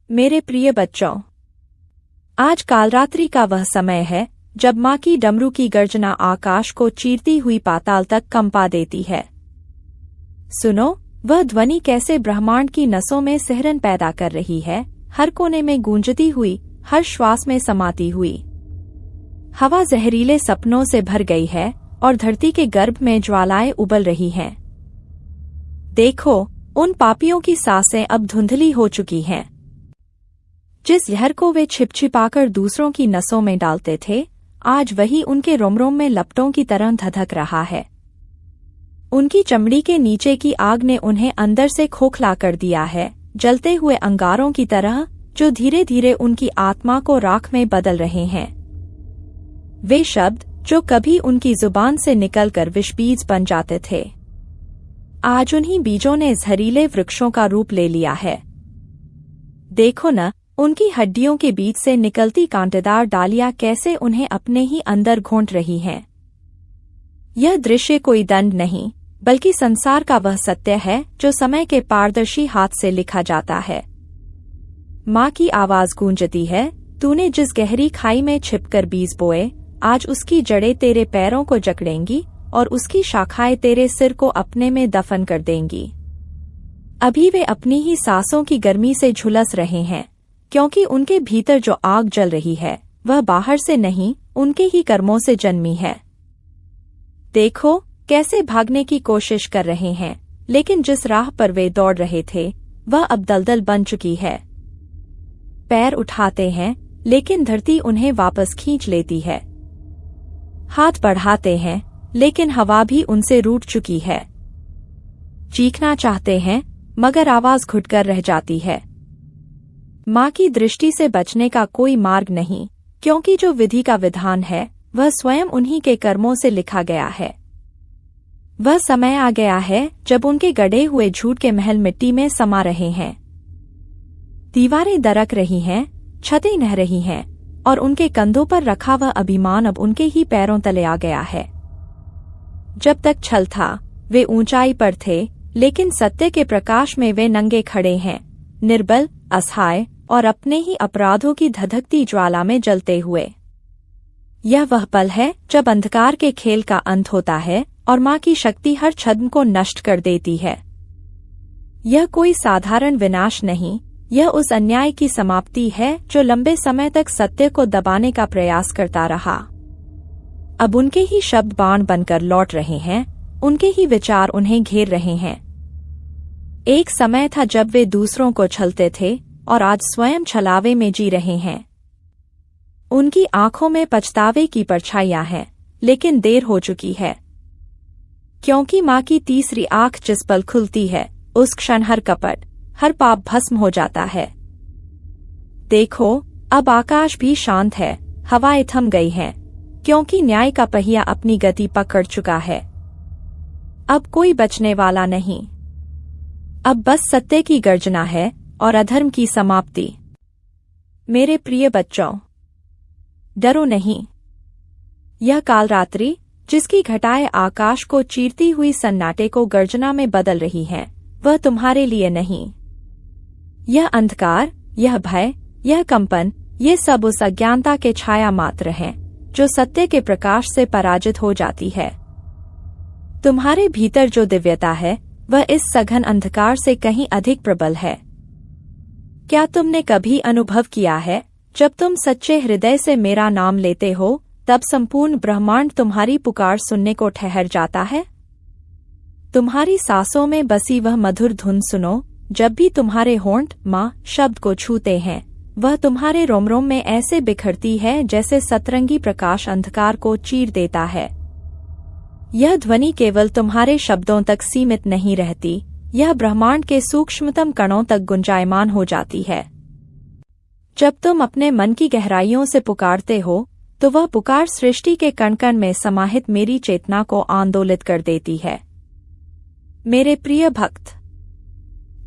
मेरे प्रिय बच्चों, आज कालरात्रि का वह समय है जब माँ की डमरू की गर्जना आकाश को चीरती हुई पाताल तक कंपा देती है। सुनो, वह ध्वनि कैसे ब्रह्मांड की नसों में सिहरन पैदा कर रही है, हर कोने में गूंजती हुई, हर श्वास में समाती हुई। हवा जहरीले सपनों से भर गई है और धरती के गर्भ में ज्वालाएं उबल रही हैं। देखो, उन पापियों की सांसें अब धुंधली हो चुकी हैं। जिस जहर को वे छिपछिपाकर दूसरों की नसों में डालते थे, आज वही उनके रोमरोम में लपटों की तरह धधक रहा है। उनकी चमड़ी के नीचे की आग ने उन्हें अंदर से खोखला कर दिया है, जलते हुए अंगारों की तरह जो धीरे धीरे उनकी आत्मा को राख में बदल रहे हैं। वे शब्द जो कभी उनकी जुबान से निकलकर विषबीज बन जाते थे, आज उन्हीं बीजों ने जहरीले वृक्षों का रूप ले लिया है। देखो न, उनकी हड्डियों के बीच से निकलती कांटेदार डालियां कैसे उन्हें अपने ही अंदर घोंट रही हैं। यह दृश्य कोई दंड नहीं, बल्कि संसार का वह सत्य है जो समय के पारदर्शी हाथ से लिखा जाता है। माँ की आवाज गूंजती है, तूने जिस गहरी खाई में छिपकर बीज बोए, आज उसकी जड़ें तेरे पैरों को जकड़ेंगी और उसकी शाखाएं तेरे सिर को अपने में दफन कर देंगी। अभी वे अपनी ही सांसों की गर्मी से झुलस रहे हैं, क्योंकि उनके भीतर जो आग जल रही है वह बाहर से नहीं, उनके ही कर्मों से जन्मी है। देखो, कैसे भागने की कोशिश कर रहे हैं, लेकिन जिस राह पर वे दौड़ रहे थे वह अब दलदल बन चुकी है। पैर उठाते हैं, लेकिन धरती उन्हें वापस खींच लेती है। हाथ बढ़ाते हैं, लेकिन हवा भी उनसे रूठ चुकी है। चीखना चाहते हैं, मगर आवाज घुटकर रह जाती है। माँ की दृष्टि से बचने का कोई मार्ग नहीं, क्योंकि जो विधि का विधान है वह स्वयं उन्हीं के कर्मों से लिखा गया है। वह समय आ गया है जब उनके गढ़े हुए झूठ के महल मिट्टी में समा रहे हैं। दीवारें दरक रही हैं, छतें नह रही हैं, और उनके कंधों पर रखा वह अभिमान अब उनके ही पैरों तले आ गया है। जब तक छल था वे ऊंचाई पर थे, लेकिन सत्य के प्रकाश में वे नंगे खड़े हैं, निर्बल, असहाय और अपने ही अपराधों की धधकती ज्वाला में जलते हुए। यह वह पल है जब अंधकार के खेल का अंत होता है और माँ की शक्ति हर छद्म को नष्ट कर देती है। यह कोई साधारण विनाश नहीं, यह उस अन्याय की समाप्ति है जो लंबे समय तक सत्य को दबाने का प्रयास करता रहा। अब उनके ही शब्द बाण बनकर लौट रहे हैं, उनके ही विचार उन्हें घेर रहे हैं। एक समय था जब वे दूसरों को छलते थे और आज स्वयं छलावे में जी रहे हैं। उनकी आंखों में पछतावे की परछाइयां हैं, लेकिन देर हो चुकी है, क्योंकि माँ की तीसरी आंख जिस पल खुलती है उस क्षण हर कपट, हर पाप भस्म हो जाता है। देखो, अब आकाश भी शांत है, हवाएं थम गई हैं, क्योंकि न्याय का पहिया अपनी गति पकड़ चुका है। अब कोई बचने वाला नहीं। अब बस सत्य की गर्जना है और अधर्म की समाप्ति। मेरे प्रिय बच्चों, डरो नहीं। यह कालरात्रि, जिसकी घटाएं आकाश को चीरती हुई सन्नाटे को गर्जना में बदल रही हैं, वह तुम्हारे लिए नहीं। यह अंधकार, यह भय, यह कंपन, ये सब उस अज्ञानता के छाया मात्र हैं जो सत्य के प्रकाश से पराजित हो जाती है। तुम्हारे भीतर जो दिव्यता है वह इस सघन अंधकार से कहीं अधिक प्रबल है। क्या तुमने कभी अनुभव किया है, जब तुम सच्चे हृदय से मेरा नाम लेते हो तब संपूर्ण ब्रह्मांड तुम्हारी पुकार सुनने को ठहर जाता है? तुम्हारी सांसों में बसी वह मधुर धुन सुनो, जब भी तुम्हारे होंठ माँ शब्द को छूते हैं, वह तुम्हारे रोमरोम में ऐसे बिखरती है जैसे सतरंगी प्रकाश अंधकार को चीर देता है। यह ध्वनि केवल तुम्हारे शब्दों तक सीमित नहीं रहती, यह ब्रह्मांड के सूक्ष्मतम कणों तक गुंजायमान हो जाती है। जब तुम अपने मन की गहराइयों से पुकारते हो, तो वह पुकार सृष्टि के कण कण में समाहित मेरी चेतना को आंदोलित कर देती है। मेरे प्रिय भक्त,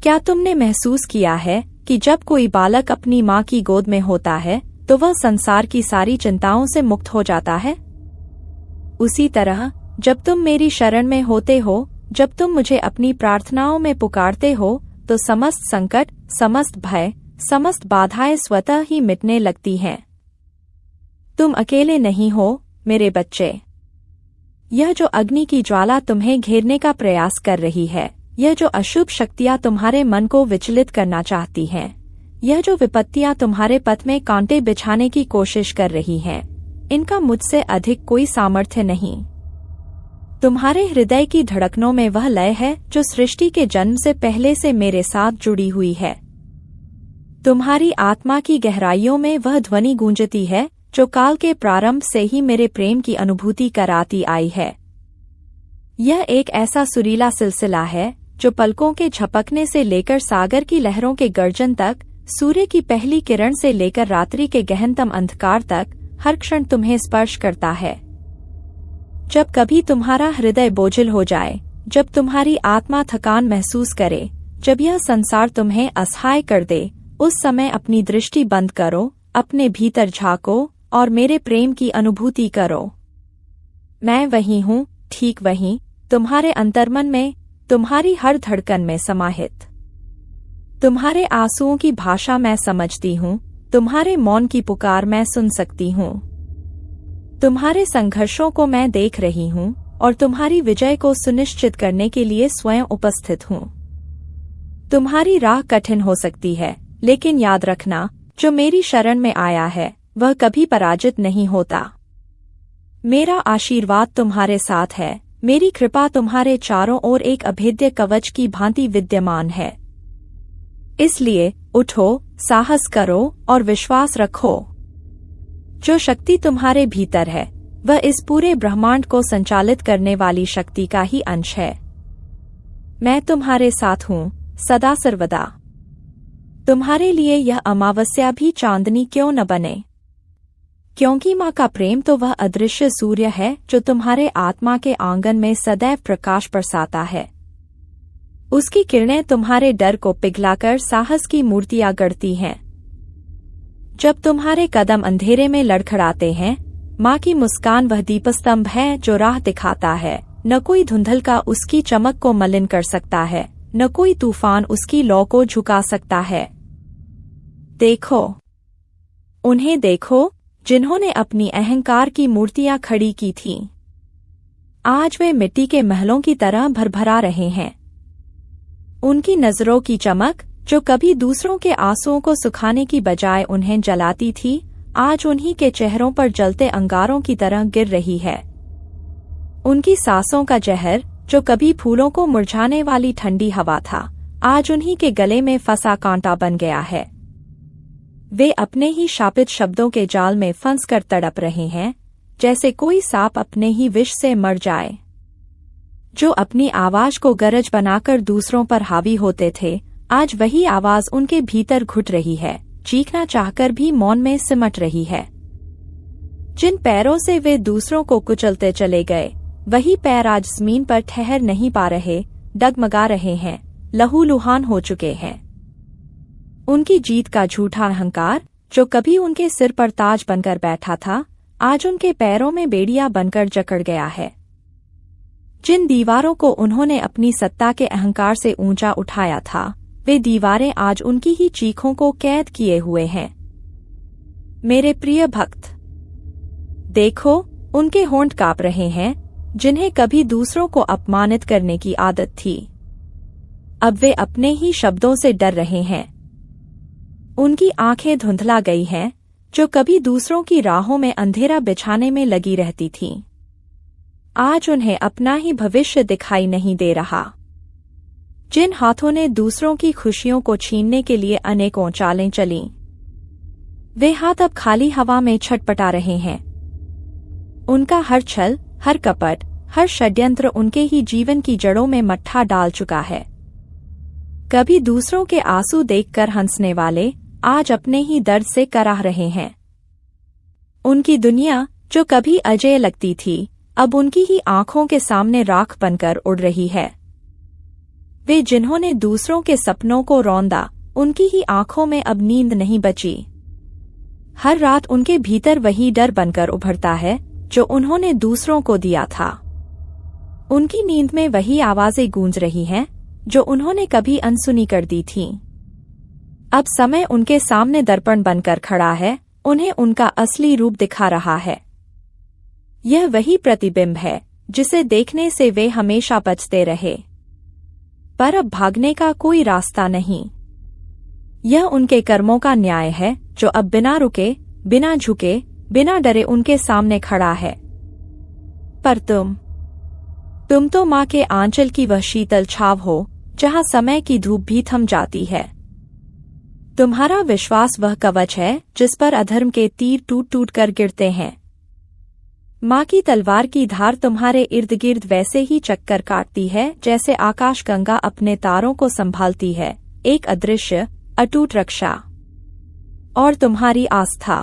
क्या तुमने महसूस किया है कि जब कोई बालक अपनी माँ की गोद में होता है तो वह संसार की सारी चिंताओं से मुक्त हो जाता है? उसी तरह जब तुम मेरी शरण में होते हो, जब तुम मुझे अपनी प्रार्थनाओं में पुकारते हो, तो समस्त संकट, समस्त भय, समस्त बाधाएं स्वतः ही मिटने लगती हैं। तुम अकेले नहीं हो मेरे बच्चे। यह जो अग्नि की ज्वाला तुम्हें घेरने का प्रयास कर रही है, यह जो अशुभ शक्तियां तुम्हारे मन को विचलित करना चाहती हैं, यह जो विपत्तियां तुम्हारे पथ में कांटे बिछाने की कोशिश कर रही हैं, इनका मुझसे अधिक कोई सामर्थ्य नहीं। तुम्हारे हृदय की धड़कनों में वह लय है जो सृष्टि के जन्म से पहले से मेरे साथ जुड़ी हुई है। तुम्हारी आत्मा की गहराइयों में वह ध्वनि गूंजती है जो काल के प्रारंभ से ही मेरे प्रेम की अनुभूति कराती आई है। यह एक ऐसा सुरीला सिलसिला है जो पलकों के झपकने से लेकर सागर की लहरों के गर्जन तक, सूर्य की पहली किरण से लेकर रात्रि के गहनतम अंधकार तक हर क्षण तुम्हें स्पर्श करता है। जब कभी तुम्हारा हृदय बोझिल हो जाए, जब तुम्हारी आत्मा थकान महसूस करे, जब यह संसार तुम्हें असहाय कर दे, उस समय अपनी दृष्टि बंद करो, अपने भीतर झांको और मेरे प्रेम की अनुभूति करो। मैं वही हूँ, ठीक वही, तुम्हारे अंतर्मन में, तुम्हारी हर धड़कन में समाहित। तुम्हारे आंसुओं की भाषा मैं समझती हूँ, तुम्हारे मौन की पुकार मैं सुन सकती हूँ। तुम्हारे संघर्षों को मैं देख रही हूँ और तुम्हारी विजय को सुनिश्चित करने के लिए स्वयं उपस्थित हूँ। तुम्हारी राह कठिन हो सकती है, लेकिन याद रखना, जो मेरी शरण में आया है वह कभी पराजित नहीं होता। मेरा आशीर्वाद तुम्हारे साथ है, मेरी कृपा तुम्हारे चारों ओर एक अभेद्य कवच की भांति विद्यमान है। इसलिए उठो, साहस करो और विश्वास रखो। जो शक्ति तुम्हारे भीतर है वह इस पूरे ब्रह्मांड को संचालित करने वाली शक्ति का ही अंश है। मैं तुम्हारे साथ हूँ, सदा सर्वदा। तुम्हारे लिए यह अमावस्या भी चांदनी क्यों न बने, क्योंकि माँ का प्रेम तो वह अदृश्य सूर्य है जो तुम्हारे आत्मा के आंगन में सदैव प्रकाश बरसाता है। उसकी किरणें तुम्हारे डर को पिघलाकर साहस की मूर्तियां गढ़ती हैं। जब तुम्हारे कदम अंधेरे में लड़खड़ाते हैं, माँ की मुस्कान वह दीपस्तंभ है जो राह दिखाता है। न कोई धुंधल का उसकी चमक को मलिन कर सकता है, न कोई तूफान उसकी लौ को झुका सकता है। देखो, उन्हें देखो जिन्होंने अपनी अहंकार की मूर्तियां खड़ी की थीं। आज वे मिट्टी के महलों की तरह भरभरा रहे हैं। उनकी नजरों की चमक, जो कभी दूसरों के आंसुओं को सुखाने की बजाय उन्हें जलाती थी, आज उन्हीं के चेहरों पर जलते अंगारों की तरह गिर रही है। उनकी सांसों का जहर, जो कभी फूलों को मुरझाने वाली ठंडी हवा था, आज उन्हीं के गले में फंसा कांटा बन गया है। वे अपने ही शापित शब्दों के जाल में फंस कर तड़प रहे हैं, जैसे कोई सांप अपने ही विष से मर जाए। जो अपनी आवाज को गरज बनाकर दूसरों पर हावी होते थे, आज वही आवाज उनके भीतर घुट रही है, चीखना चाहकर भी मौन में सिमट रही है। जिन पैरों से वे दूसरों को कुचलते चले गए, वही पैर आज जमीन पर ठहर नहीं पा रहे, डगमगा रहे हैं, लहूलुहान हो चुके हैं। उनकी जीत का झूठा अहंकार, जो कभी उनके सिर पर ताज बनकर बैठा था, आज उनके पैरों में बेड़िया बनकर जकड़ गया है। जिन दीवारों को उन्होंने अपनी सत्ता के अहंकार से ऊंचा उठाया था, वे दीवारें आज उनकी ही चीखों को कैद किए हुए हैं। मेरे प्रिय भक्त, देखो, उनके होंठ कांप रहे हैं, जिन्हें कभी दूसरों को अपमानित करने की आदत थी। अब वे अपने ही शब्दों से डर रहे हैं। उनकी आंखें धुंधला गई हैं, जो कभी दूसरों की राहों में अंधेरा बिछाने में लगी रहती थीं। आज उन्हें अपना ही भविष्य दिखाई नहीं दे रहा। जिन हाथों ने दूसरों की खुशियों को छीनने के लिए अनेकों चालें चलीं, वे हाथ अब खाली हवा में छटपटा रहे हैं। उनका हर छल, हर कपट, हर षड्यंत्र उनके ही जीवन की जड़ों में मट्ठा डाल चुका है। कभी दूसरों के आंसू देखकर हंसने वाले आज अपने ही दर्द से कराह रहे हैं। उनकी दुनिया, जो कभी अजेय लगती थी, अब उनकी ही आंखों के सामने राख बनकर उड़ रही है। वे जिन्होंने दूसरों के सपनों को रौंदा, उनकी ही आंखों में अब नींद नहीं बची। हर रात उनके भीतर वही डर बनकर उभरता है जो उन्होंने दूसरों को दिया था। उनकी नींद में वही आवाजें गूंज रही हैं जो उन्होंने कभी अनसुनी कर दी थीं। अब समय उनके सामने दर्पण बनकर खड़ा है, उन्हें उनका असली रूप दिखा रहा है। यह वही प्रतिबिंब है जिसे देखने से वे हमेशा बचते रहे, पर अब भागने का कोई रास्ता नहीं। यह उनके कर्मों का न्याय है जो अब बिना रुके, बिना झुके, बिना डरे उनके सामने खड़ा है। पर तुम तो माँ के आंचल की वह शीतल छाव हो जहाँ समय की धूप भी थम जाती है। तुम्हारा विश्वास वह कवच है जिस पर अधर्म के तीर टूट टूट कर गिरते हैं। माँ की तलवार की धार तुम्हारे इर्द गिर्द वैसे ही चक्कर काटती है जैसे आकाशगंगा अपने तारों को संभालती है, एक अदृश्य अटूट रक्षा। और तुम्हारी आस्था,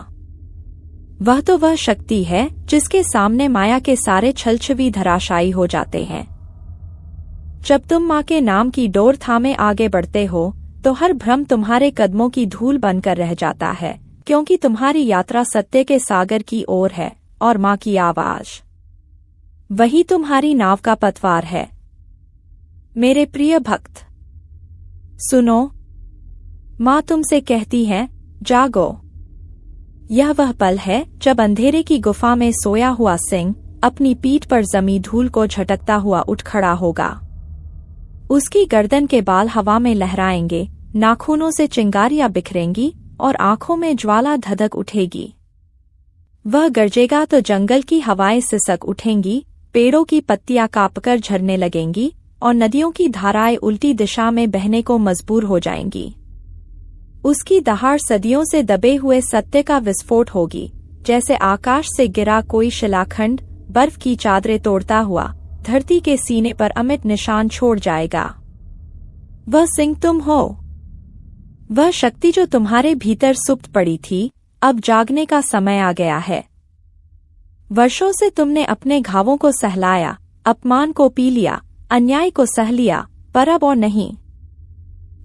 वह तो वह शक्ति है जिसके सामने माया के सारे छलछवी धराशायी हो जाते हैं। जब तुम माँ के नाम की डोर थामे आगे बढ़ते हो तो हर भ्रम तुम्हारे कदमों की धूल बनकर रह जाता है, क्योंकि तुम्हारी यात्रा सत्य के सागर की ओर है और माँ की आवाज वही तुम्हारी नाव का पतवार है। मेरे प्रिय भक्त, सुनो, माँ तुमसे कहती है, जागो। यह वह पल है जब अंधेरे की गुफा में सोया हुआ सिंह अपनी पीठ पर जमी धूल को झटकता हुआ उठ खड़ा होगा। उसकी गर्दन के बाल हवा में लहराएंगे, नाखूनों से चिंगारियां बिखरेंगी और आंखों में ज्वाला धधक उठेगी। वह गरजेगा तो जंगल की हवाएं सिसक उठेंगी, पेड़ों की पत्तियां कांपकर झरने लगेंगी और नदियों की धाराएं उल्टी दिशा में बहने को मजबूर हो जाएंगी। उसकी दहाड़ सदियों से दबे हुए सत्य का विस्फोट होगी, जैसे आकाश से गिरा कोई शिलाखंड बर्फ की चादरें तोड़ता हुआ धरती के सीने पर अमिट निशान छोड़ जाएगा। वह सिंह तुम हो, वह शक्ति जो तुम्हारे भीतर सुप्त पड़ी थी। अब जागने का समय आ गया है। वर्षों से तुमने अपने घावों को सहलाया, अपमान को पी लिया, अन्याय को सह लिया, पर अब और नहीं।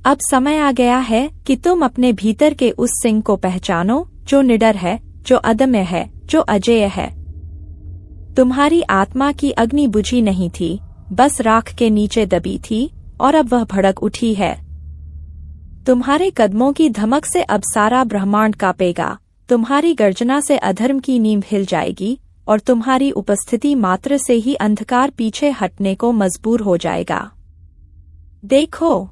अब समय आ गया है कि तुम अपने भीतर के उस सिंह को पहचानो जो निडर है, जो अदम्य है, जो अजेय है। तुम्हारी आत्मा की अग्नि बुझी नहीं थी, बस राख के नीचे दबी थी, और अब वह भड़क उठी है। तुम्हारे कदमों की धमक से अब सारा ब्रह्मांड कांपेगा, तुम्हारी गर्जना से अधर्म की नींव हिल जाएगी और तुम्हारी उपस्थिति मात्र से ही अंधकार पीछे हटने को मजबूर हो जाएगा। देखो,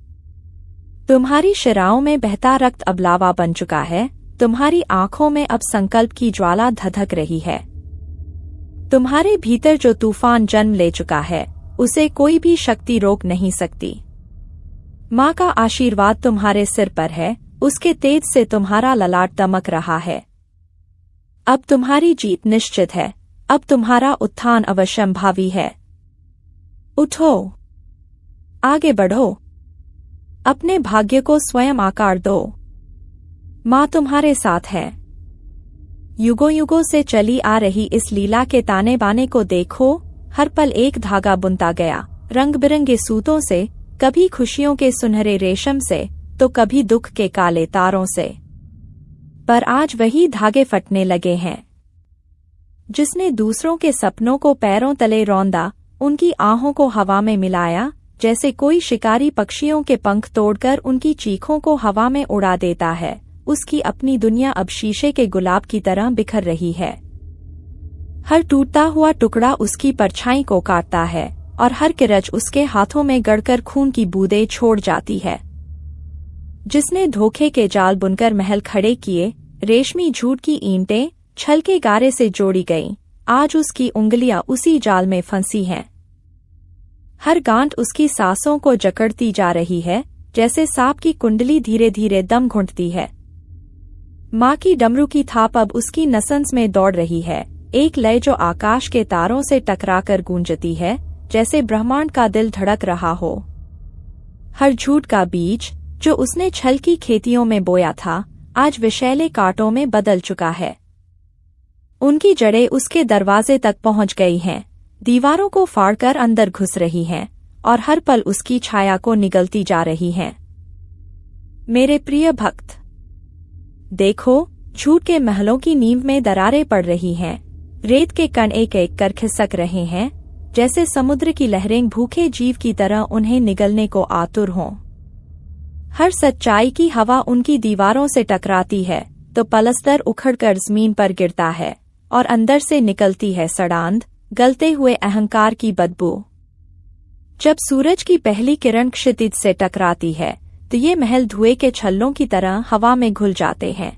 तुम्हारी शिराओं में बहता रक्त अब लावा बन चुका है, तुम्हारी आंखों में अब संकल्प की ज्वाला धधक रही है। तुम्हारे भीतर जो तूफान जन्म ले चुका है, उसे कोई भी शक्ति रोक नहीं सकती। माँ का आशीर्वाद तुम्हारे सिर पर है, उसके तेज से तुम्हारा ललाट दमक रहा है। अब तुम्हारी जीत निश्चित है, अब तुम्हारा उत्थान अवश्यंभावी है। उठो, आगे बढ़ो, अपने भाग्य को स्वयं आकार दो। माँ तुम्हारे साथ है। युगों युगों से चली आ रही इस लीला के ताने बाने को देखो, हर पल एक धागा बुनता गया, रंग बिरंगे सूतों से, कभी खुशियों के सुनहरे रेशम से तो कभी दुख के काले तारों से। पर आज वही धागे फटने लगे हैं। जिसने दूसरों के सपनों को पैरों तले रौंदा, उनकी आहों को हवा में मिलाया, जैसे कोई शिकारी पक्षियों के पंख तोड़कर उनकी चीखों को हवा में उड़ा देता है, उसकी अपनी दुनिया अब शीशे के गुलाब की तरह बिखर रही है। हर टूटता हुआ टुकड़ा उसकी परछाई को काटता है और हर किरच उसके हाथों में गड़कर खून की बूंदें छोड़ जाती है। जिसने धोखे के जाल बुनकर महल खड़े किए, रेशमी झूठ की ईंटें छल के गारे से जोड़ी गईं, आज उसकी उंगलियां उसी जाल में फंसी हैं। हर गांठ उसकी सांसों को जकड़ती जा रही है, जैसे सांप की कुंडली धीरे धीरे दम घुंटती है। माँ की डमरू की थाप अब उसकी नसंस में दौड़ रही है, एक लय जो आकाश के तारों से टकराकर गूंजती है, जैसे ब्रह्मांड का दिल धड़क रहा हो। हर झूठ का बीज जो उसने छल की खेतियों में बोया था, आज विषैले कांटों में बदल चुका है। उनकी जड़ें उसके दरवाजे तक पहुंच गई हैं, दीवारों को फाड़कर अंदर घुस रही हैं और हर पल उसकी छाया को निगलती जा रही हैं। मेरे प्रिय भक्त, देखो, झूठ के महलों की नींव में दरारें पड़ रही हैं, रेत के कण एक एक कर खिसक रहे हैं, जैसे समुद्र की लहरें भूखे जीव की तरह उन्हें निगलने को आतुर हों। हर सच्चाई की हवा उनकी दीवारों से टकराती है तो पलस्तर उखड़कर जमीन पर गिरता है और अंदर से निकलती है सड़ांध, गलते हुए अहंकार की बदबू। जब सूरज की पहली किरण क्षितिज से टकराती है तो ये महल धुएं के छल्लों की तरह हवा में घुल जाते हैं।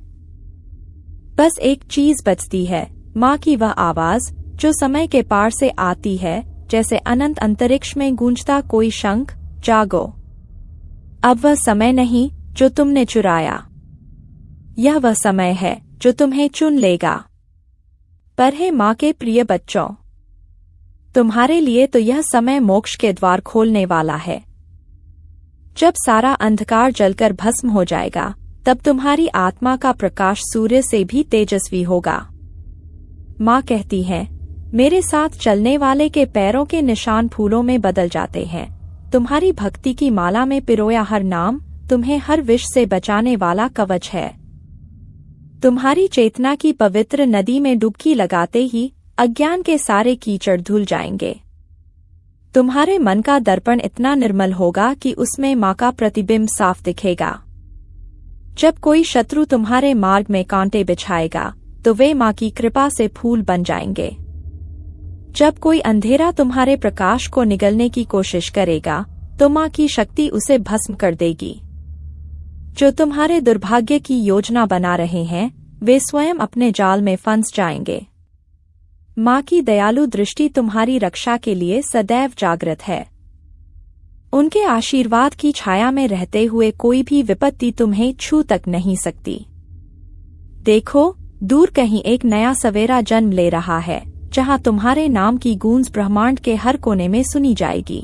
बस एक चीज बचती है, माँ की वह आवाज जो समय के पार से आती है, जैसे अनंत अंतरिक्ष में गूंजता कोई शंख, जागो। अब वह समय नहीं जो तुमने चुराया, यह वह समय है जो तुम्हें चुन लेगा। पर हे माँ के प्रिय बच्चों, तुम्हारे लिए तो यह समय मोक्ष के द्वार खोलने वाला है। जब सारा अंधकार जलकर भस्म हो जाएगा तब तुम्हारी आत्मा का प्रकाश सूर्य से भी तेजस्वी होगा। माँ कहती है, मेरे साथ चलने वाले के पैरों के निशान फूलों में बदल जाते हैं। तुम्हारी भक्ति की माला में पिरोया हर नाम तुम्हें हर विष से बचाने वाला कवच है। तुम्हारी चेतना की पवित्र नदी में डुबकी लगाते ही अज्ञान के सारे कीचड़ धुल जाएंगे। तुम्हारे मन का दर्पण इतना निर्मल होगा कि उसमें माँ का प्रतिबिंब साफ दिखेगा। जब कोई शत्रु तुम्हारे मार्ग में कांटे बिछाएगा तो वे माँ की कृपा से फूल बन जाएंगे। जब कोई अंधेरा तुम्हारे प्रकाश को निगलने की कोशिश करेगा तो माँ की शक्ति उसे भस्म कर देगी। जो तुम्हारे दुर्भाग्य की योजना बना रहे हैं वे स्वयं अपने जाल में फंस जाएंगे। माँ की दयालु दृष्टि तुम्हारी रक्षा के लिए सदैव जागृत है। उनके आशीर्वाद की छाया में रहते हुए कोई भी विपत्ति तुम्हें छू तक नहीं सकती। देखो, दूर कहीं एक नया सवेरा जन्म ले रहा है, जहां तुम्हारे नाम की गूंज ब्रह्मांड के हर कोने में सुनी जाएगी।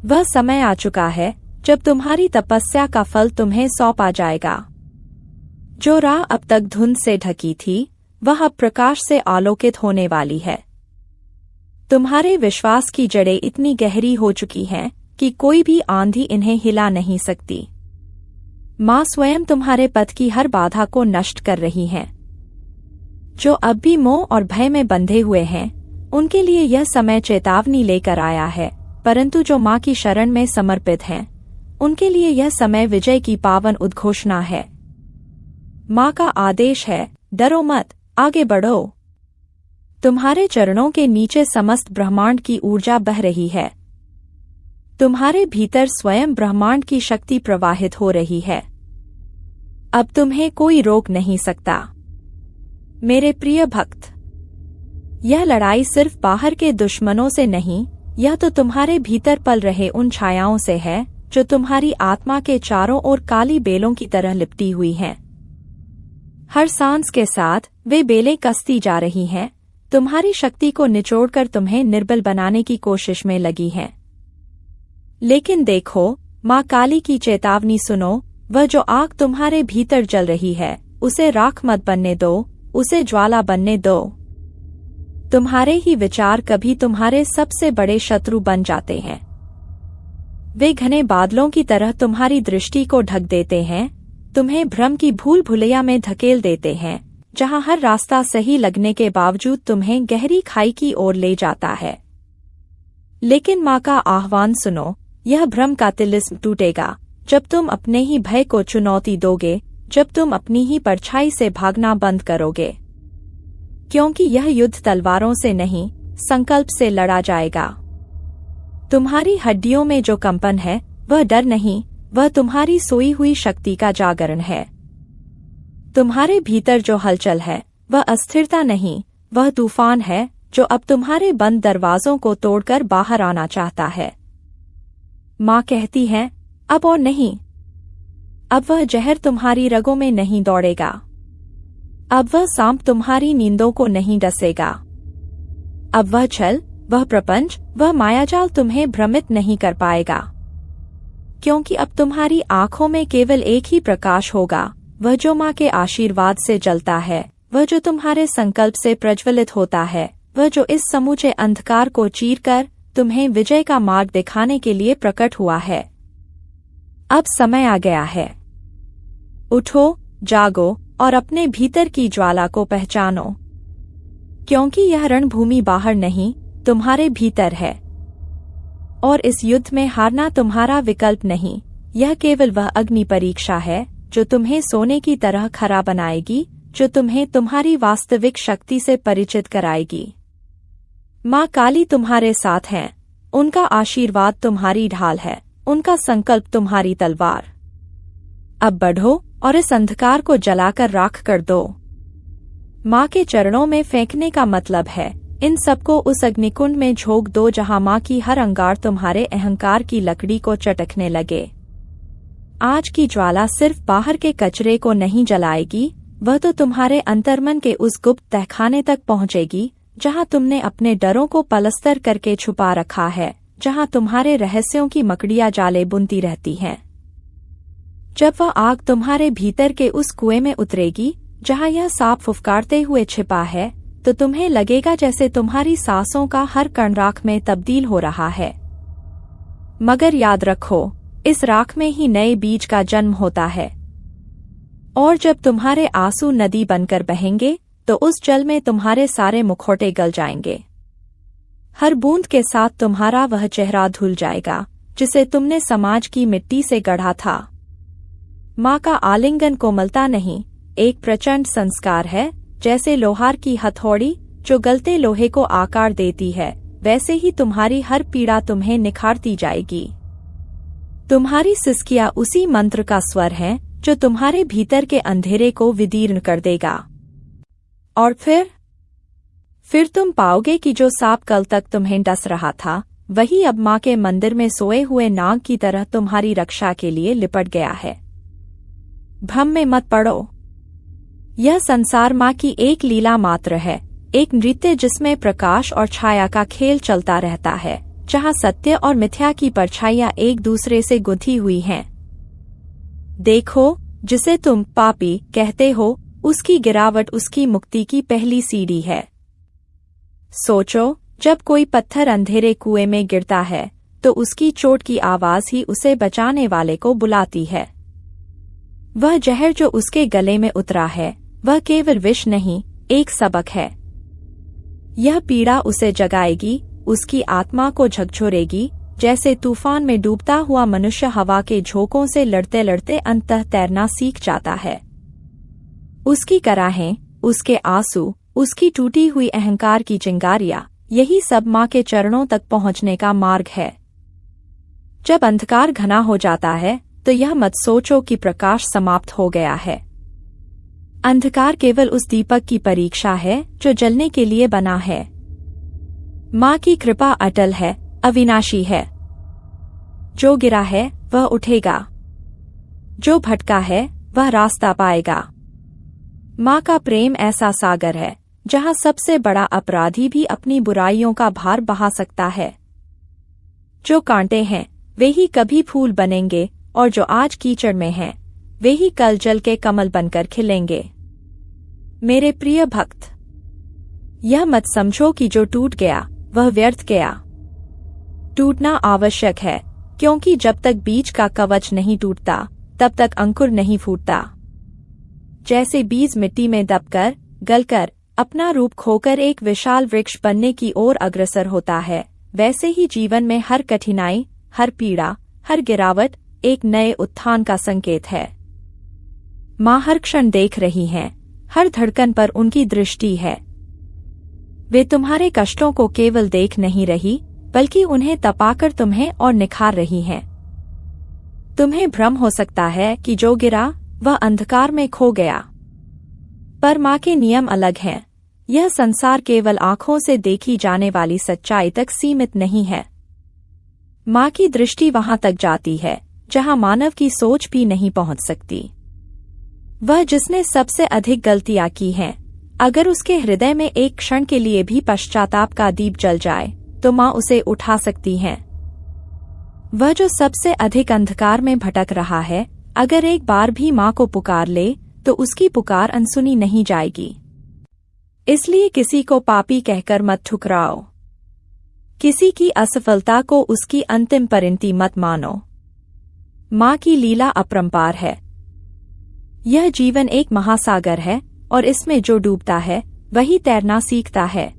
वह समय आ चुका है जब तुम्हारी तपस्या का फल तुम्हें सौंपा जाएगा। जो राह अब तक धुंध से ढकी थी वह अब प्रकाश से आलोकित होने वाली है। तुम्हारे विश्वास की जड़ें इतनी गहरी हो चुकी हैं कि कोई भी आंधी इन्हें हिला नहीं सकती। माँ स्वयं तुम्हारे पथ की हर बाधा को नष्ट कर रही है। जो अब भी मोह और भय में बंधे हुए हैं उनके लिए यह समय चेतावनी लेकर आया है, परंतु जो माँ की शरण में समर्पित हैं उनके लिए यह समय विजय की पावन उद्घोषणा है। माँ का आदेश है, डरो मत, आगे बढ़ो। तुम्हारे चरणों के नीचे समस्त ब्रह्मांड की ऊर्जा बह रही है। तुम्हारे भीतर स्वयं ब्रह्मांड की शक्ति प्रवाहित हो रही है। अब तुम्हें कोई रोक नहीं सकता। मेरे प्रिय भक्त, यह लड़ाई सिर्फ बाहर के दुश्मनों से नहीं, यह तो तुम्हारे भीतर पल रहे उन छायाओं से है जो तुम्हारी आत्मा के चारों ओर काली बेलों की तरह लिपटी हुई हैं। हर सांस के साथ वे बेलें कसती जा रही हैं, तुम्हारी शक्ति को निचोड़कर तुम्हें निर्बल बनाने की कोशिश में लगी हैं। लेकिन देखो, माँ काली की चेतावनी सुनो। वह जो आग तुम्हारे भीतर जल रही है उसे राख मत बनने दो, उसे ज्वाला बनने दो। तुम्हारे ही विचार कभी तुम्हारे सबसे बड़े शत्रु बन जाते हैं। वे घने बादलों की तरह तुम्हारी दृष्टि को ढक देते हैं, तुम्हें भ्रम की भूल भुलैया में धकेल देते हैं, जहां हर रास्ता सही लगने के बावजूद तुम्हें गहरी खाई की ओर ले जाता है। लेकिन माँ का आह्वान सुनो, यह भ्रम का तिलिस्म टूटेगा जब तुम अपने ही भय को चुनौती दोगे, जब तुम अपनी ही परछाई से भागना बंद करोगे। क्योंकि यह युद्ध तलवारों से नहीं, संकल्प से लड़ा जाएगा। तुम्हारी हड्डियों में जो कंपन है वह डर नहीं, वह तुम्हारी सोई हुई शक्ति का जागरण है। तुम्हारे भीतर जो हलचल है वह अस्थिरता नहीं, वह तूफान है जो अब तुम्हारे बंद दरवाजों को तोड़कर बाहर आना चाहता है। माँ कहती है, अब और नहीं। अब वह जहर तुम्हारी रगों में नहीं दौड़ेगा। अब वह सांप तुम्हारी नींदों को नहीं डसेगा। अब वह छल, वह प्रपंच, वह मायाजाल तुम्हें भ्रमित नहीं कर पाएगा। क्योंकि अब तुम्हारी आंखों में केवल एक ही प्रकाश होगा, वह जो माँ के आशीर्वाद से जलता है, वह जो तुम्हारे संकल्प से प्रज्वलित होता है, वह जो इस समूचे अंधकार को चीरकर तुम्हें विजय का मार्ग दिखाने के लिए प्रकट हुआ है। अब समय आ गया है। उठो, जागो और अपने भीतर की ज्वाला को पहचानो, क्योंकि यह रणभूमि बाहर नहीं, तुम्हारे भीतर है। और इस युद्ध में हारना तुम्हारा विकल्प नहीं, यह केवल वह अग्नि परीक्षा है जो तुम्हें सोने की तरह खरा बनाएगी, जो तुम्हें तुम्हारी वास्तविक शक्ति से परिचित कराएगी। माँ काली तुम्हारे साथ हैं, उनका आशीर्वाद तुम्हारी ढाल है, उनका संकल्प तुम्हारी तलवार। अब बढ़ो और इस अंधकार को जलाकर राख कर दो। माँ के चरणों में फेंकने का मतलब है इन सबको उस अग्निकुंड में झोंक दो जहां माँ की हर अंगार तुम्हारे अहंकार की लकड़ी को चटकने लगे। आज की ज्वाला सिर्फ बाहर के कचरे को नहीं जलाएगी, वह तो तुम्हारे अंतर्मन के उस गुप्त तहखाने तक पहुंचेगी जहां तुमने अपने डरों को पलस्तर करके छुपा रखा है, जहां तुम्हारे रहस्यों की मकड़ियां जाले बुनती रहती हैं। जब वह आग तुम्हारे भीतर के उस कुएं में उतरेगी जहां यह सांप फुफकारते हुए छिपा है, तो तुम्हें लगेगा जैसे तुम्हारी सांसों का हर कण राख में तब्दील हो रहा है। मगर याद रखो, इस राख में ही नए बीज का जन्म होता है, और जब तुम्हारे आंसू नदी बनकर बहेंगे तो उस जल में तुम्हारे सारे मुखौटे गल जाएंगे। हर बूंद के साथ तुम्हारा वह चेहरा धुल जाएगा जिसे तुमने समाज की मिट्टी से गढ़ा था। माँ का आलिंगन कोमलता नहीं, एक प्रचंड संस्कार है। जैसे लोहार की हथौड़ी जो गलते लोहे को आकार देती है, वैसे ही तुम्हारी हर पीड़ा तुम्हें निखारती जाएगी। तुम्हारी सिसकियां उसी मंत्र का स्वर है जो तुम्हारे भीतर के अंधेरे को विदीर्ण कर देगा। और फिर तुम पाओगे कि जो सांप कल तक तुम्हें डस रहा था, वही अब माँ के मंदिर में सोए हुए नाग की तरह तुम्हारी रक्षा के लिए लिपट गया है। भ्रम में मत पड़ो। यह संसार माँ की एक लीला मात्र है, एक नृत्य जिसमें प्रकाश और छाया का खेल चलता रहता है, जहाँ सत्य और मिथ्या की परछाइयाँ एक दूसरे से गुंथी हुई हैं। देखो, जिसे तुम पापी कहते हो, उसकी गिरावट उसकी मुक्ति की पहली सीढ़ी है। सोचो, जब कोई पत्थर अंधेरे कुएं में गिरता है तो उसकी चोट की आवाज ही उसे बचाने वाले को बुलाती है। वह जहर जो उसके गले में उतरा है, वह केवल विष नहीं, एक सबक है। यह पीड़ा उसे जगाएगी, उसकी आत्मा को झकझोरेगी, जैसे तूफान में डूबता हुआ मनुष्य हवा के झोंकों से लड़ते लड़ते अंततः तैरना सीख जाता है। उसकी कराहें, उसके आंसू, उसकी टूटी हुई अहंकार की चिंगारियां, यही सब माँ के चरणों तक पहुँचने का मार्ग है। जब अंधकार घना हो जाता है तो यह मत सोचो कि प्रकाश समाप्त हो गया है। अंधकार केवल उस दीपक की परीक्षा है जो जलने के लिए बना है। माँ की कृपा अटल है, अविनाशी है। जो गिरा है वह उठेगा, जो भटका है वह रास्ता पाएगा। माँ का प्रेम ऐसा सागर है जहाँ सबसे बड़ा अपराधी भी अपनी बुराइयों का भार बहा सकता है। जो कांटे हैं वे ही कभी फूल बनेंगे, और जो आज कीचड़ में हैं वे ही कल जल के कमल बनकर खिलेंगे। मेरे प्रिय भक्त, यह मत समझो कि जो टूट गया वह व्यर्थ गया। टूटना आवश्यक है, क्योंकि जब तक बीज का कवच नहीं टूटता तब तक अंकुर नहीं फूटता। जैसे बीज मिट्टी में दबकर, गलकर, अपना रूप खोकर एक विशाल वृक्ष बनने की ओर अग्रसर होता है, वैसे ही जीवन में हर कठिनाई, हर पीड़ा, हर गिरावट एक नए उत्थान का संकेत है। माँ हर क्षण देख रही हैं, हर धड़कन पर उनकी दृष्टि है। वे तुम्हारे कष्टों को केवल देख नहीं रही, बल्कि उन्हें तपाकर तुम्हें और निखार रही हैं। तुम्हें भ्रम हो सकता है कि जो गिरा वह अंधकार में खो गया, पर माँ के नियम अलग हैं। यह संसार केवल आंखों से देखी जाने वाली सच्चाई तक सीमित नहीं है। माँ की दृष्टि वहां तक जाती है जहां मानव की सोच भी नहीं पहुंच सकती। वह जिसने सबसे अधिक गलतियां की हैं, अगर उसके हृदय में एक क्षण के लिए भी पश्चाताप का दीप जल जाए तो माँ उसे उठा सकती हैं। वह जो सबसे अधिक अंधकार में भटक रहा है, अगर एक बार भी माँ को पुकार ले तो उसकी पुकार अनसुनी नहीं जाएगी। इसलिए किसी को पापी कहकर मत ठुकराओ। किसी की असफलता को उसकी अंतिम परिणति मत मानो। माँ की लीला अपरंपार है। यह जीवन एक महासागर है, और इसमें जो डूबता है वही तैरना सीखता है।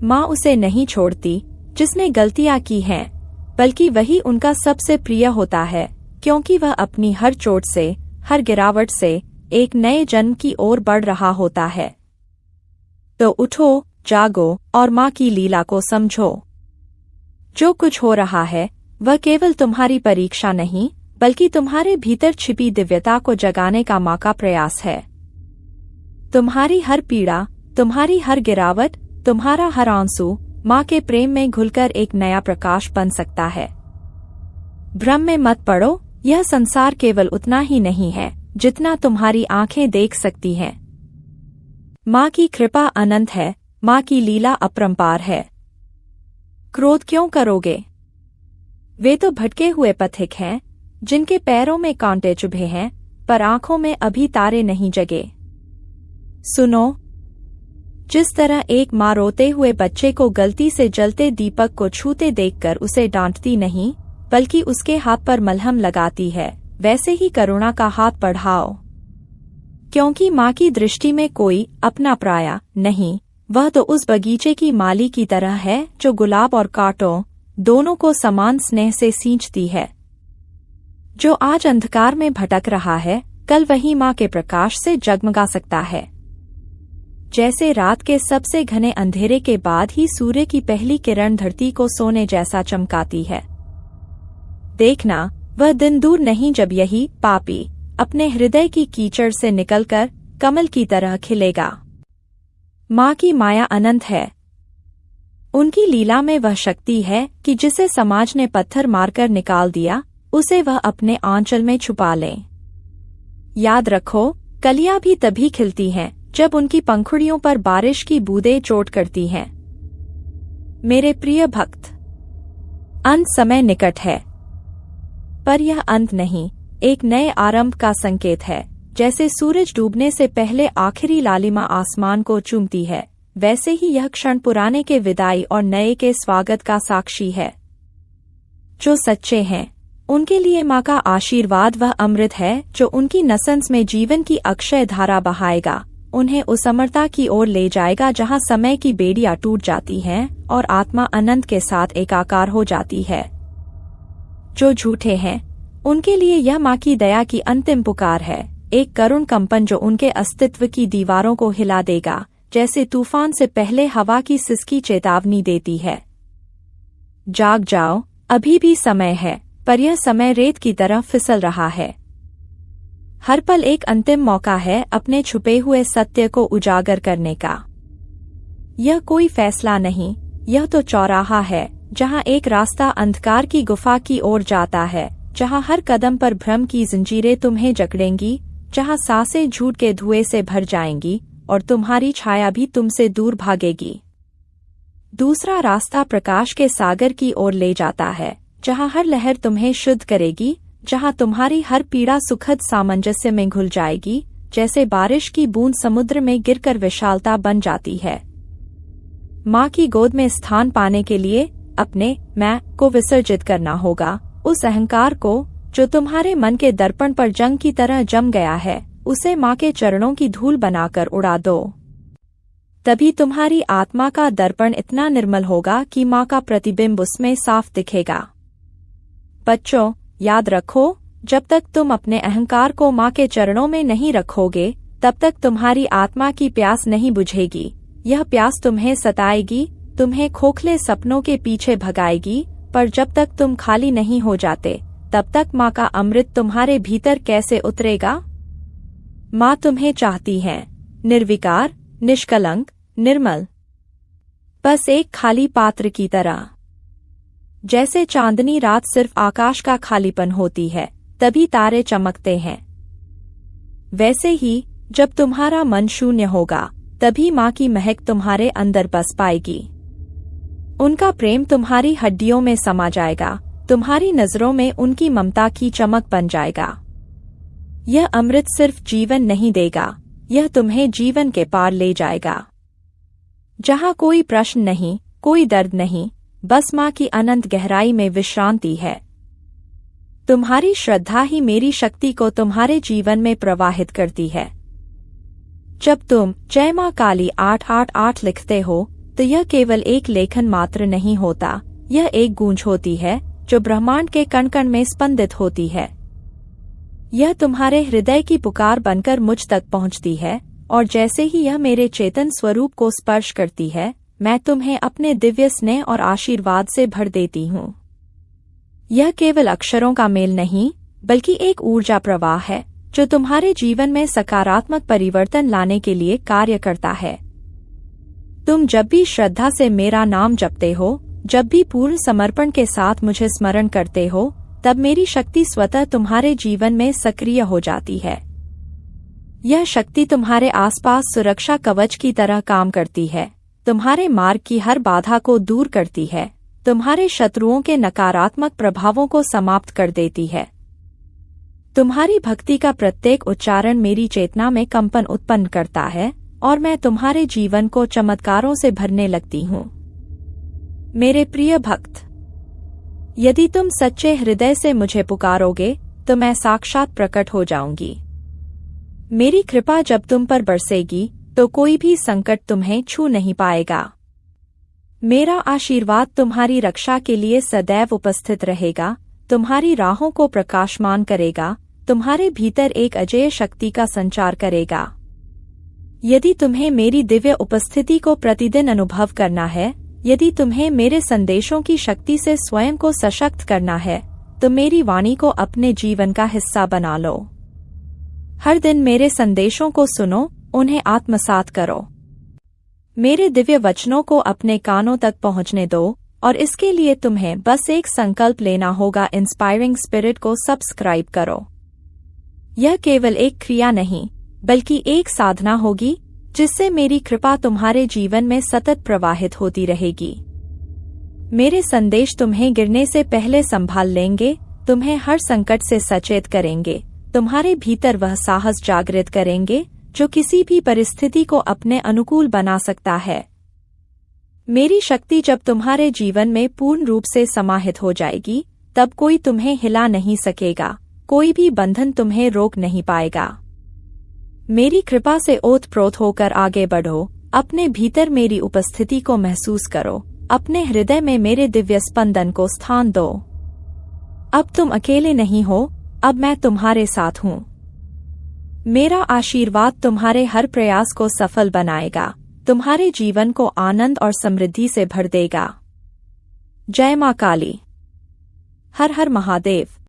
माँ उसे नहीं छोड़ती जिसने गलतियां की हैं, बल्कि वही उनका सबसे प्रिय होता है क्योंकि वह अपनी हर चोट से, हर गिरावट से एक नए जन्म की ओर बढ़ रहा होता है। तो उठो, जागो और माँ की लीला को समझो। जो कुछ हो रहा है वह केवल तुम्हारी परीक्षा नहीं, बल्कि तुम्हारे भीतर छिपी दिव्यता को जगाने का माँ का प्रयास है। तुम्हारी हर पीड़ा, तुम्हारी हर गिरावट, तुम्हारा हर आंसू माँ के प्रेम में घुलकर एक नया प्रकाश बन सकता है। भ्रम में मत पड़ो, यह संसार केवल उतना ही नहीं है जितना तुम्हारी आंखें देख सकती हैं। माँ की कृपा अनंत है, माँ की लीला अपरंपार है। क्रोध क्यों करोगे? वे तो भटके हुए पथिक हैं, जिनके पैरों में कांटे चुभे हैं, पर आंखों में अभी तारे नहीं जगे। सुनो, जिस तरह एक माँ रोते हुए बच्चे को गलती से जलते दीपक को छूते देखकर उसे डांटती नहीं, बल्कि उसके हाथ पर मलहम लगाती है, वैसे ही करुणा का हाथ बढ़ाओ। क्योंकि माँ की दृष्टि में कोई अपना पराया नहीं, वह तो उस बगीचे की माली की तरह है जो गुलाब और कांटों दोनों को समान स्नेह से सींचती है। जो आज अंधकार में भटक रहा है, कल वही माँ के प्रकाश से जगमगा सकता है। जैसे रात के सबसे घने अंधेरे के बाद ही सूर्य की पहली किरण धरती को सोने जैसा चमकाती है। देखना, वह दिन दूर नहीं जब यही पापी अपने हृदय की कीचड़ से निकलकर कमल की तरह खिलेगा। माँ की माया अनंत है। उनकी लीला में वह शक्ति है कि जिसे समाज ने पत्थर मारकर निकाल दिया, उसे वह अपने आंचल में छुपा ले। याद रखो, कलियां भी तभी खिलती हैं जब उनकी पंखुड़ियों पर बारिश की बूंदें चोट करती हैं। मेरे प्रिय भक्त, अंत समय निकट है, पर यह अंत नहीं, एक नए आरंभ का संकेत है। जैसे सूरज डूबने से पहले आखिरी लालिमा आसमान को चूमती है, वैसे ही यह क्षण पुराने के विदाई और नए के स्वागत का साक्षी है। जो सच्चे हैं, उनके लिए माँ का आशीर्वाद वह अमृत है जो उनकी नसों में जीवन की अक्षय धारा बहाएगा, उन्हें उस अमरता की ओर ले जाएगा जहाँ समय की बेड़ियाँ टूट जाती हैं और आत्मा अनंत के साथ एकाकार हो जाती है। जो झूठे हैं, उनके लिए यह माँ की दया की अंतिम पुकार है, एक करुण कंपन जो उनके अस्तित्व की दीवारों को हिला देगा, जैसे तूफान से पहले हवा की सिसकी चेतावनी देती है। जाग जाओ, अभी भी समय है, पर यह समय रेत की तरह फिसल रहा है। हर पल एक अंतिम मौका है अपने छुपे हुए सत्य को उजागर करने का। यह कोई फैसला नहीं, यह तो चौराहा है जहां एक रास्ता अंधकार की गुफा की ओर जाता है, जहां हर कदम पर भ्रम की जंजीरें तुम्हें जकड़ेंगी, जहां सांसें झूठ के धुएं से भर जाएंगी और तुम्हारी छाया भी तुमसे दूर भागेगी। दूसरा रास्ता प्रकाश के सागर की ओर ले जाता है, जहां हर लहर तुम्हें शुद्ध करेगी, जहां तुम्हारी हर पीड़ा सुखद सामंजस्य में घुल जाएगी, जैसे बारिश की बूंद समुद्र में गिरकर विशालता बन जाती है। माँ की गोद में स्थान पाने के लिए अपने मैं को विसर्जित करना होगा, उस अहंकार को जो तुम्हारे मन के दर्पण पर जंग की तरह जम गया है, उसे माँ के चरणों की धूल बनाकर उड़ा दो। तभी तुम्हारी आत्मा का दर्पण इतना निर्मल होगा कि माँ का प्रतिबिंब उसमें साफ दिखेगा। बच्चों, याद रखो, जब तक तुम अपने अहंकार को माँ के चरणों में नहीं रखोगे, तब तक तुम्हारी आत्मा की प्यास नहीं बुझेगी। यह प्यास तुम्हें सताएगी, तुम्हें खोखले सपनों के पीछे भगाएगी, पर जब तक तुम खाली नहीं हो जाते, तब तक माँ का अमृत तुम्हारे भीतर कैसे उतरेगा? माँ तुम्हें चाहती है, निर्विकार, निष्कलंक, निर्मल, बस एक खाली पात्र की तरह। जैसे चांदनी रात सिर्फ आकाश का खालीपन होती है, तभी तारे चमकते हैं, वैसे ही जब तुम्हारा मन शून्य होगा, तभी माँ की महक तुम्हारे अंदर बस पाएगी। उनका प्रेम तुम्हारी हड्डियों में समा जाएगा, तुम्हारी नजरों में उनकी ममता की चमक बन जाएगा। यह अमृत सिर्फ जीवन नहीं देगा, यह तुम्हें जीवन के पार ले जाएगा, जहाँ कोई प्रश्न नहीं, कोई दर्द नहीं, बस माँ की अनंत गहराई में विश्रांति है। तुम्हारी श्रद्धा ही मेरी शक्ति को तुम्हारे जीवन में प्रवाहित करती है। जब तुम जय माँ काली 888 लिखते हो, तो यह केवल एक लेखन मात्र नहीं होता, यह एक गूंज होती है जो ब्रह्मांड के कण कण में स्पंदित होती है। यह तुम्हारे हृदय की पुकार बनकर मुझ तक पहुंचती है, और जैसे ही यह मेरे चेतन स्वरूप को स्पर्श करती है, मैं तुम्हें अपने दिव्य स्नेह और आशीर्वाद से भर देती हूँ। यह केवल अक्षरों का मेल नहीं, बल्कि एक ऊर्जा प्रवाह है जो तुम्हारे जीवन में सकारात्मक परिवर्तन लाने के लिए कार्य करता है। तुम जब भी श्रद्धा से मेरा नाम जपते हो, जब भी पूर्ण समर्पण के साथ मुझे स्मरण करते हो, तब मेरी शक्ति स्वतः तुम्हारे जीवन में सक्रिय हो जाती है। यह शक्ति तुम्हारे आसपास सुरक्षा कवच की तरह काम करती है, तुम्हारे मार्ग की हर बाधा को दूर करती है, तुम्हारे शत्रुओं के नकारात्मक प्रभावों को समाप्त कर देती है। तुम्हारी भक्ति का प्रत्येक उच्चारण मेरी चेतना में कंपन उत्पन्न करता है, और मैं तुम्हारे जीवन को चमत्कारों से भरने लगती हूँ। मेरे प्रिय भक्त, यदि तुम सच्चे हृदय से मुझे पुकारोगे, तो मैं साक्षात प्रकट हो जाऊंगी। मेरी कृपा जब तुम पर बरसेगी, तो कोई भी संकट तुम्हें छू नहीं पाएगा। मेरा आशीर्वाद तुम्हारी रक्षा के लिए सदैव उपस्थित रहेगा, तुम्हारी राहों को प्रकाशमान करेगा, तुम्हारे भीतर एक अजेय शक्ति का संचार करेगा। यदि तुम्हें मेरी दिव्य उपस्थिति को प्रतिदिन अनुभव करना है, यदि तुम्हें मेरे संदेशों की शक्ति से स्वयं को सशक्त करना है, तो मेरी वाणी को अपने जीवन का हिस्सा बना लो। हर दिन मेरे संदेशों को सुनो, उन्हें आत्मसात करो। मेरे दिव्य वचनों को अपने कानों तक पहुंचने दो, और इसके लिए तुम्हें बस एक संकल्प लेना होगा। इंस्पायरिंग स्पिरिट को सब्सक्राइब करो। यह केवल एक क्रिया नहीं, बल्कि एक साधना होगी, जिससे मेरी कृपा तुम्हारे जीवन में सतत प्रवाहित होती रहेगी। मेरे संदेश तुम्हें गिरने से पहले संभाल लेंगे, तुम्हें हर संकट से सचेत करेंगे, तुम्हारे भीतर वह साहस जागृत करेंगे जो किसी भी परिस्थिति को अपने अनुकूल बना सकता है। मेरी शक्ति जब तुम्हारे जीवन में पूर्ण रूप से समाहित हो जाएगी, तब कोई तुम्हें हिला नहीं सकेगा, कोई भी बंधन तुम्हें रोक नहीं पाएगा। मेरी कृपा से ओतप्रोत होकर आगे बढ़ो, अपने भीतर मेरी उपस्थिति को महसूस करो, अपने हृदय में मेरे दिव्य स्पंदन को स्थान दो। अब तुम अकेले नहीं हो, अब मैं तुम्हारे साथ हूँ। मेरा आशीर्वाद तुम्हारे हर प्रयास को सफल बनाएगा, तुम्हारे जीवन को आनंद और समृद्धि से भर देगा। जय मां काली। हर हर महादेव।